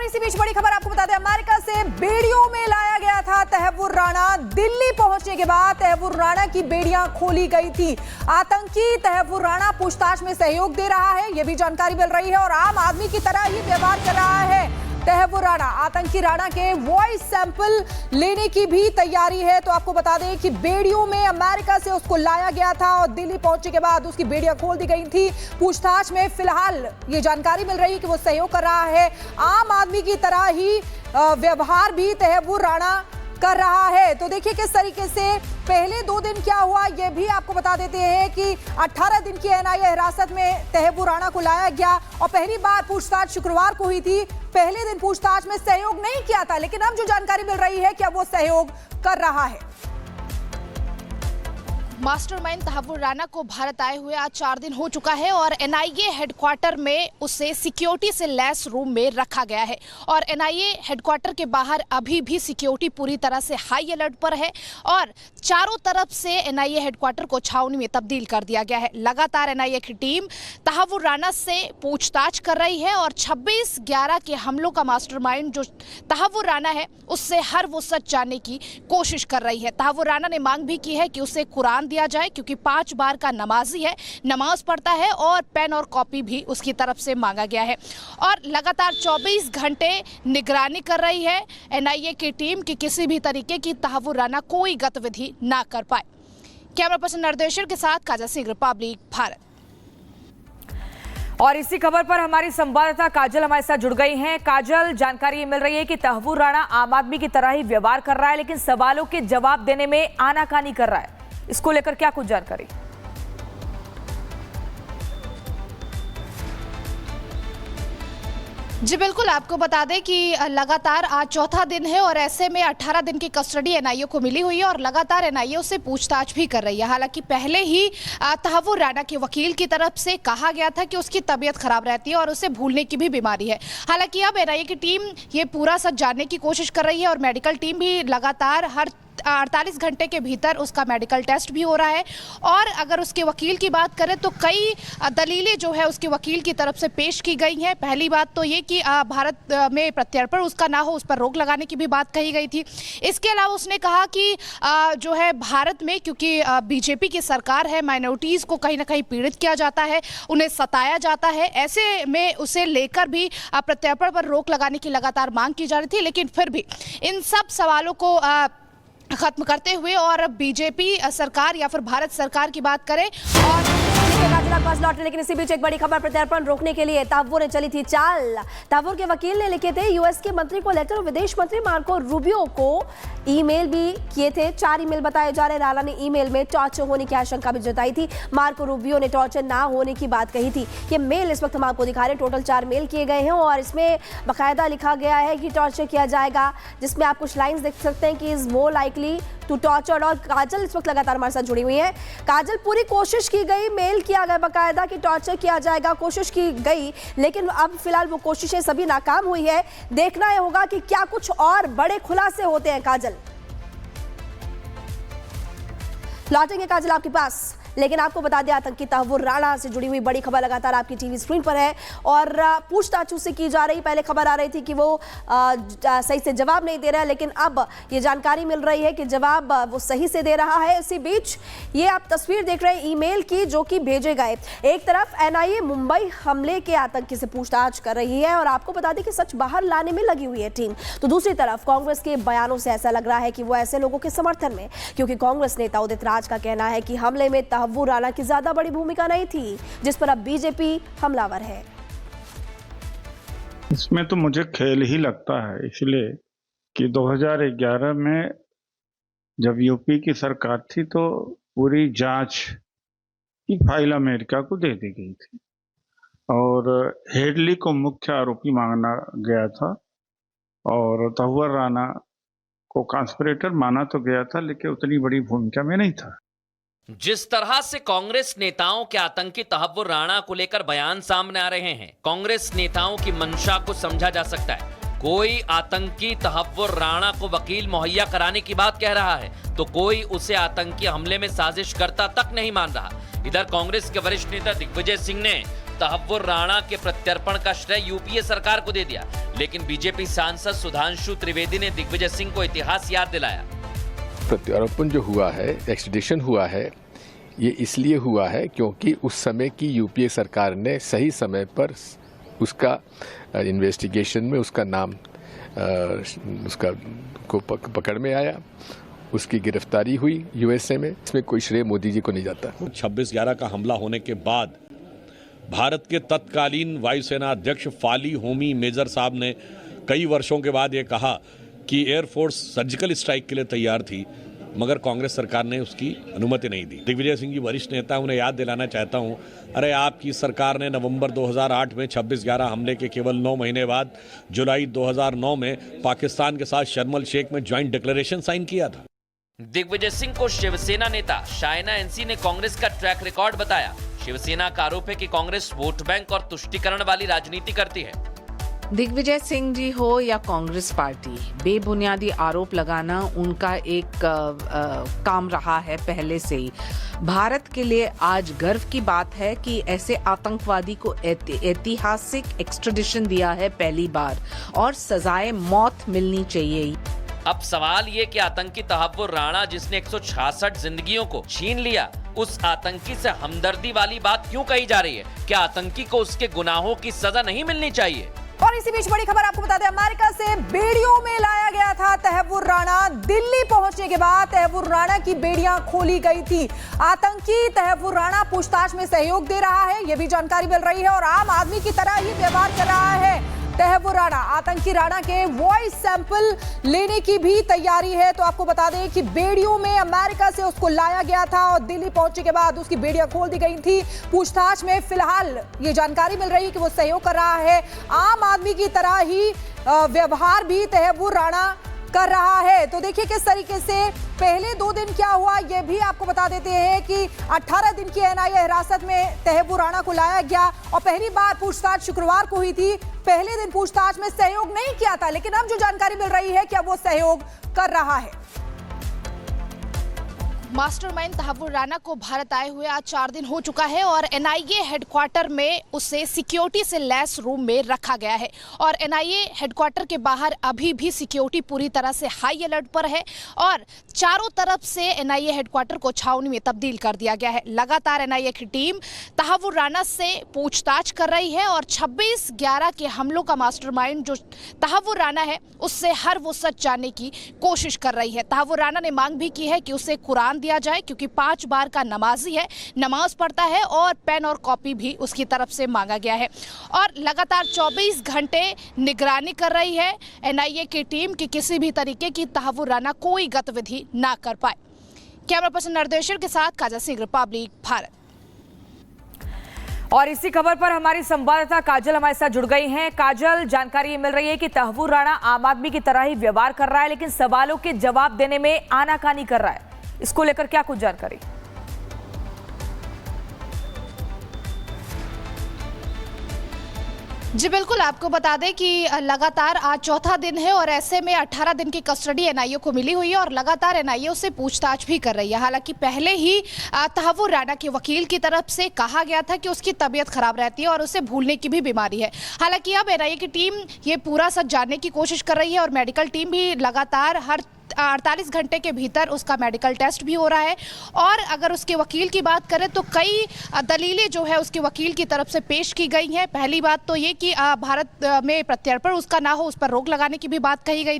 इसी बीच बड़ी खबर आपको बता दें, अमेरिका से बेड़ियों में लाया गया था तहव्वुर राणा। दिल्ली पहुंचने के बाद तहव्वुर राणा की बेड़ियां खोली गई थी। आतंकी तहव्वुर राणा पूछताछ में सहयोग दे रहा है, यह भी जानकारी मिल रही है, और आम आदमी की तरह ही व्यवहार कर रहा है तहव्वुर राणा। आतंकी राणा के वॉइस सैंपल लेने की भी तैयारी है। तो आपको बता दें कि बेड़ियों में अमेरिका से उसको लाया गया था और दिल्ली पहुंचने के बाद उसकी बेड़ियां खोल दी गई थी। पूछताछ में फिलहाल ये जानकारी मिल रही है कि वो सहयोग कर रहा है, आम आदमी की तरह ही व्यवहार भी तहव्वुर राणा कर रहा है। तो देखिए किस तरीके से पहले 2 दिन क्या हुआ ये भी आपको बता देते हैं कि 18 दिन की एनआईए हिरासत में तहव्वुर राणा को लाया गया और पहली बार पूछताछ शुक्रवार को हुई थी। पहले दिन पूछताछ में सहयोग नहीं किया था, लेकिन अब जो जानकारी मिल रही है कि अब वो सहयोग कर रहा है। मास्टरमाइंड तहव्वुर राणा को भारत आए हुए आज 4 दिन हो चुका है और एनआईए हेडक्वार्टर में उसे सिक्योरिटी से लैस रूम में रखा गया है और एनआईए हेडक्वार्टर के बाहर अभी भी सिक्योरिटी पूरी तरह से हाई अलर्ट पर है और चारों तरफ से एनआईए हेडक्वार्टर को छावनी में तब्दील कर दिया गया है। लगातार एनआईए की टीम तहव्वुर राणा से पूछताछ कर रही है और 26/11 के हमलों का मास्टरमाइंड जो तहव्वुर राणा है उससे हर वो सच जानने की कोशिश कर रही है। तहव्वुर राणा ने मांग भी की है कि उसे कुरान दिया जाए क्योंकि 5 बार का नमाजी है, नमाज पढ़ता है और पेन और कॉपी भी उसकी तरफ से मांगा गया है और लगातार 24 घंटे निगरानी कर रही है एनआईए की टीम कि किसी भी तरीके की तहव्वुर राणा कोई गतिविधि ना कर पाए। कैमरा पर्सन निर्देशक के साथ काजल सिंह, रिपब्लिक भारत। और इसी खबर पर हमारी संवाददाता काजल हमारे साथ जुड़ गई हैं। काजल, जानकारी मिल रही है कि तहव्वुर राणा आम आदमी की तरह ही व्यवहार कर रहा है, लेकिन सवालों के जवाब देने में आनाकानी कर रहा है। इसको लेकर क्या कुछ जानकारी? जी बिल्कुल, आपको बता दें कि लगातार आज चौथा दिन है और ऐसे में 18 दिन की कस्टडी एनआईए को मिली हुई है और लगातार एनआईए उससे पूछताछ भी कर रही है। हालांकि पहले ही तहव्वुर राणा के वकील की तरफ से कहा गया था कि उसकी तबीयत खराब रहती है और उसे भूलने की भी बीमारी है। हालांकि अब एनआईए की टीम ये पूरा सच जानने की कोशिश कर रही है और मेडिकल टीम भी लगातार हर 48 घंटे के भीतर उसका मेडिकल टेस्ट भी हो रहा है और अगर उसके वकील की बात करें तो कई दलीलें जो है उसके वकील की तरफ से पेश की गई हैं। पहली बात तो ये कि भारत में प्रत्यर्पण उसका ना हो, उस पर रोक लगाने की भी बात कही गई थी। इसके अलावा उसने कहा कि जो है भारत में क्योंकि बीजेपी की सरकार है, माइनॉरिटीज़ को कहीं ना कहीं पीड़ित किया जाता है, उन्हें सताया जाता है, ऐसे में उसे लेकर भी प्रत्यर्पण पर रोक लगाने की लगातार मांग की जा रही थी। लेकिन फिर भी इन सब सवालों को खत्म करते हुए और बीजेपी सरकार या फिर भारत सरकार की बात करें और पास लौटे। लेकिन इसी बीच एक बड़ी खबर, प्रत्यर्पण रोकने के लिए तहव्वुर ने चली थी चाल। तहव्वुर के वकील ने लिखे थे यूएस के मंत्री को लेटर, विदेश मंत्री मार्को रूबियो को ईमेल भी किए थे। 4 ईमेल बताए जा रहे। राणा ने ईमेल में टॉर्चर होने की आशंका भी जताई थी। मार्को रूबियो ने टॉर्चर ना होने की बात कही थी। ये मेल इस वक्त हम आपको दिखा रहे हैं। टोटल 4 मेल किए गए हैं और इसमें बाकायदा लिखा गया है कि टॉर्चर किया जाएगा, जिसमें आप कुछ लाइन्स देख सकते हैं कि is more likely to torture. और काजल इस वक्त लगातार हमारे साथ जुड़ी हुई है। काजल, पूरी कोशिश की गई, मेल किया गया बाकायदा कि टॉर्चर किया जाएगा, कोशिश की गई, लेकिन अब फिलहाल वो कोशिशें सभी नाकाम हुई है। देखना यह होगा कि क्या कुछ और बड़े खुलासे होते हैं। काजल, लौटेंगे काजल आपके पास, लेकिन आपको बता दें आतंकी तहव्वुर राणा से जुड़ी हुई बड़ी खबर लगातार आपकी टीवी स्क्रीन पर है और पूछताछ उससे की जा रही। पहले खबर आ रही थी कि वो सही से जवाब नहीं दे रहा है, लेकिन अब ये जानकारी मिल रही है कि जवाब वो सही से दे रहा है। इसी बीच ये आप तस्वीर देख रहे हैं ईमेल की जो कि भेजे गए। एक तरफ एनआईए मुंबई हमले के आतंकी से पूछताछ कर रही है और आपको बता दें कि सच बाहर लाने में लगी हुई है टीम, तो दूसरी तरफ कांग्रेस के बयानों से ऐसा लग रहा है कि वो ऐसे लोगों के समर्थन में, क्योंकि कांग्रेस नेता उदित राज का कहना है कि हमले में तहव्वुर राणा की ज्यादा बड़ी भूमिका नहीं थी, जिस पर अब बीजेपी हमलावर है। इसमें तो मुझे खेल ही लगता है, इसलिए कि 2011 में जब यूपी की सरकार थी तो पूरी जांच की फाइल अमेरिका को दे दी गई थी और हेडली को मुख्य आरोपी माना गया था और तहव्वुर राणा को कॉन्स्पिरेटर माना तो गया था, लेकिन उतनी बड़ी भूमिका में नहीं था। जिस तरह से कांग्रेस नेताओं के आतंकी तहव्वुर राणा को लेकर बयान सामने आ रहे हैं, कांग्रेस नेताओं की मंशा को समझा जा सकता है। कोई आतंकी तहव्वुर राणा को वकील मुहैया कराने की बात कह रहा है तो कोई उसे आतंकी हमले में साजिश करता तक नहीं मान रहा। इधर कांग्रेस के वरिष्ठ नेता दिग्विजय सिंह ने तहव्वुर राणा के प्रत्यर्पण का श्रेय यूपीए सरकार को दे दिया, लेकिन बीजेपी सांसद सुधांशु त्रिवेदी ने दिग्विजय सिंह को इतिहास याद दिलाया। प्रत्यारोपण जो हुआ है, एक्सट्रेडिशन हुआ है, ये इसलिए हुआ है क्योंकि उस समय की यूपीए सरकार ने सही समय पर उसका इन्वेस्टिगेशन में उसका नाम उसका को पकड़ में आया, उसकी गिरफ्तारी हुई यूएसए में। इसमें कोई श्रेय मोदी जी को नहीं जाता। 26/11 का हमला होने के बाद भारत के तत्कालीन वायुसेना अध्यक्ष फाली होमी मेजर साहब ने कई वर्षों के बाद ये कहा कि एयरफोर्स सर्जिकल स्ट्राइक के लिए तैयार थी, मगर कांग्रेस सरकार ने उसकी अनुमति नहीं दी। दिग्विजय सिंह जी वरिष्ठ नेता, उन्हें याद दिलाना चाहता हूं, अरे आपकी सरकार ने नवंबर 2008 में 26/11 हमले के केवल 9 महीने बाद जुलाई 2009 में पाकिस्तान के साथ शर्म एल शेख में ज्वाइंट डिक्लेरेशन साइन किया था। दिग्विजय सिंह को शिवसेना नेता शायना एनसी ने कांग्रेस का ट्रैक रिकॉर्ड बताया। शिवसेना का आरोप है कि कांग्रेस वोट बैंक और तुष्टीकरण वाली राजनीति करती है। दिग्विजय सिंह जी हो या कांग्रेस पार्टी, बेबुनियादी आरोप लगाना उनका एक काम रहा है पहले से ही। भारत के लिए आज गर्व की बात है कि ऐसे आतंकवादी को ऐतिहासिक एक्सट्रेडिशन दिया है पहली बार, और सजाए मौत मिलनी चाहिए। अब सवाल ये कि आतंकी तहव्वुर राणा, जिसने 166 जिंदगियों को छीन लिया, उस आतंकी से हमदर्दी वाली बात क्यों कही जा रही है? क्या आतंकी को उसके गुनाहों की सजा नहीं मिलनी चाहिए? और इसी बीच बड़ी खबर आपको बता दें, अमेरिका से बेड़ियों में लाया गया था तहव्वुर राणा। दिल्ली पहुंचने के बाद तहव्वुर राणा की बेड़ियां खोली गई थी। आतंकी तहव्वुर राणा पूछताछ में सहयोग दे रहा है, यह भी जानकारी मिल रही है, और आम आदमी की तरह ही व्यवहार कर रहा है तहव्वुर राणा। आतंकी राणा के वॉइस सैंपल लेने की भी तैयारी है। तो आपको बता दें कि बेड़ियों में अमेरिका से उसको लाया गया था और दिल्ली पहुंचने के बाद उसकी बेड़ियां खोल दी गई थी। पूछताछ में फिलहाल ये जानकारी मिल रही है कि वो सहयोग कर रहा है। आम आदमी की तरह ही व्यवहार भी तहव्वुर राणा कर रहा है। तो देखिए किस तरीके से पहले 2 दिन क्या हुआ, यह भी आपको बता देते हैं कि 18 दिन की एनआईए हिरासत में तहव्वुर राणा को लाया गया और पहली बार पूछताछ शुक्रवार को हुई थी। पहले दिन पूछताछ में सहयोग नहीं किया था, लेकिन अब जो जानकारी मिल रही है कि अब वो सहयोग कर रहा है। मास्टरमाइंड तहव्वुर राणा को भारत आए हुए आज 4 दिन हो चुका है और एनआईए हेडक्वार्टर में उसे सिक्योरिटी से लैस रूम में रखा गया है। और एनआईए हेडक्वार्टर के बाहर अभी भी सिक्योरिटी पूरी तरह से हाई अलर्ट पर है और चारों तरफ से एनआईए हेडक्वार्टर को छावनी में तब्दील कर दिया गया है। लगातार एनआईए की टीम तहव्वुर राणा से पूछताछ कर रही है और 26/11 के हमलों का मास्टरमाइंड जो तहव्वुर राणा है, उससे हर वो सच जानने की कोशिश कर रही है। तहव्वुर राणा ने मांग भी की है कि उसे कुरान दिया जाए, क्योंकि 5 बार का नमाजी है, नमाज पढ़ता है, और पेन और कॉपी भी उसकी तरफ से मांगा गया है। और लगातार 24 घंटे निगरानी कर रही है एनआईए की टीम कि किसी भी तरीके की तहव्वुर राणा कोई गतिविधि ना कर पाए। कैमरा पर्सन निर्देशक के साथ काजल सिंह, रिपब्लिक भारत। और इसी खबर पर हमारी संवाददाता काजल हमारे साथ जुड़ गई हैं। काजल, जानकारी मिल रही है कि तहव्वुर राणा आम आदमी की तरह ही व्यवहार कर रहा है, लेकिन सवालों के जवाब देने में आनाकानी कर रहा है। इसको लेकर क्या कुछ जानकारी? जी बिल्कुल, आपको बता दें कि लगातार आज चौथा दिन है और ऐसे में 18 दिन की कस्टडी एनआईए को मिली हुई है और लगातार एनआईए उससे पूछताछ भी कर रही है। हालांकि पहले ही तहव्वुर राणा के वकील की तरफ से कहा गया था कि उसकी तबीयत खराब रहती है और उसे भूलने की भी बीमारी है। हालांकि अब एनआईए की टीम ये पूरा सच जानने की कोशिश कर रही है और मेडिकल टीम भी लगातार हर 48 घंटे के भीतर उसका मेडिकल टेस्ट भी हो रहा है। और अगर उसके वकील की बात करें तो कई दलीलें जो है उसके वकील की तरफ से पेश की गई हैं। पहली बात तो ये कि भारत में प्रत्यर्पण उसका ना हो, उस पर रोक लगाने की भी बात कही गई।